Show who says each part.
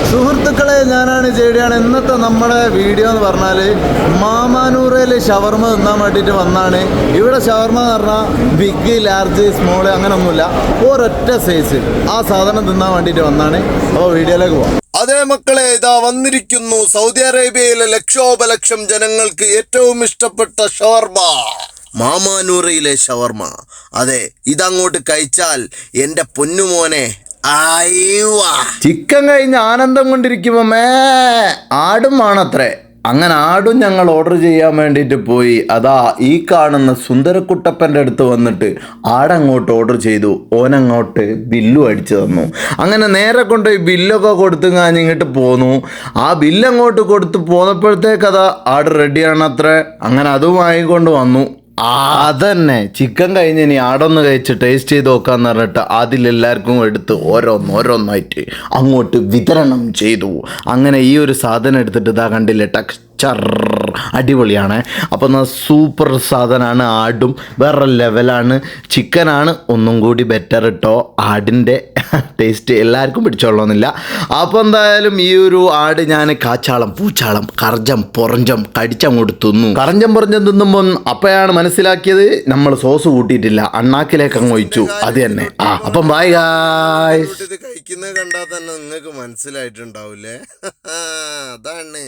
Speaker 1: സുഹൃത്തുക്കളെ, ഞാനാണ് ജെഡിയാണ്. ഇന്നത്തെ നമ്മുടെ വീഡിയോ എന്ന് പറഞ്ഞാൽ മാമാനൂറിൽ ഷവർമ തിന്നാൻ വേണ്ടിയിട്ട് വന്നാണ്. ഇവിടെ ഷവർമ എന്ന് പറഞ്ഞാൽ ബിഗ്, ലാർജ്, സ്മോള് അങ്ങനെയൊന്നുമില്ല, ഒരൊറ്റ സൈസ്. ആ സാധനം തിന്നാൻ വേണ്ടിയിട്ട് വന്നാണ്. അപ്പോൾ വീഡിയോയിലേക്ക് പോവാം.
Speaker 2: അതേ മക്കളെ, ഇതാ വന്നിരിക്കുന്നു സൗദി അറേബ്യയിലെ ലക്ഷോപലക്ഷം ജനങ്ങൾക്ക് ഏറ്റവും ഇഷ്ടപ്പെട്ട ഷവർമ, മാമാനൂറിലെ ഷവർമ. അതെ, ഇതങ്ങോട്ട് കഴിച്ചാൽ എൻ്റെ പൊന്നുമോനെ
Speaker 1: ചിക്കൻ കഴിഞ്ഞ് ആനന്ദം കൊണ്ടിരിക്കുമ്പോ ആടും ആണത്രേ. അങ്ങനെ ആടും ഞങ്ങൾ ഓർഡർ ചെയ്യാൻ വേണ്ടിയിട്ട് പോയി. അതാ ഈ കാണുന്ന സുന്ദരക്കുട്ടപ്പൻ്റെ അടുത്ത് വന്നിട്ട് ആടങ്ങോട്ട് ഓർഡർ ചെയ്തു. ഓനങ്ങോട്ട് ബില്ലും അടിച്ചു തന്നു. അങ്ങനെ നേരെ കൊണ്ടുപോയി ബില്ലൊക്കെ കൊടുത്ത് ഇങ്ങോട്ട് പോന്നു. ആ ബില്ലങ്ങോട്ട് കൊടുത്ത് പോന്നപ്പോഴത്തേക്ക് അതാ ആട് റെഡിയാണത്രേ. അങ്ങനെ അതും വാങ്ങിക്കൊണ്ട് വന്നു. അതന്നെ, ചിക്കൻ കഴിഞ്ഞ് ഇനി ആടൊന്ന് കഴിച്ച് ടേസ്റ്റ് ചെയ്ത് നോക്കാന്ന് പറഞ്ഞിട്ട് അതിലെല്ലാവർക്കും എടുത്ത് ഓരോന്നായിട്ട് അങ്ങോട്ട് വിതരണം ചെയ്തു. അങ്ങനെ ഈ ഒരു സാധനം എടുത്തിട്ട് ഇതാ കണ്ടില്ലേ, അടിപൊളിയാണ്. അപ്പം സൂപ്പർ സാധനമാണ്. ആടും വേറെ ലെവലാണ്. ചിക്കനാണ് ഒന്നും കൂടി ബെറ്റർ കേട്ടോ. ആടിൻ്റെ ടേസ്റ്റ് എല്ലാവർക്കും പിടിച്ചോളണമെന്നില്ല. അപ്പോൾ എന്തായാലും ഈ ഒരു ആട് ഞാൻ കാച്ചാളം, പൂച്ചാളം, കറഞ്ചം പൊറഞ്ചം കടിച്ചങ്ങോട്ട് തിന്നു. കറഞ്ചം പൊറഞ്ചം തിന്നുമ്പോൾ അപ്പോഴാണ് മനസ്സിലാക്കിയത് നമ്മൾ സോസ് കൂട്ടിയിട്ടില്ല, അണ്ണാക്കിലേക്ക് അങ്ങ് ഒഴിച്ചു. അത് തന്നെ. അപ്പം ബൈ ഗായ്സ്.
Speaker 2: ഇത് കഴിക്കുന്നത് കണ്ടാൽ തന്നെ നിങ്ങൾക്ക് മനസ്സിലായിട്ടുണ്ടാവില്ലേ? അതാണ്.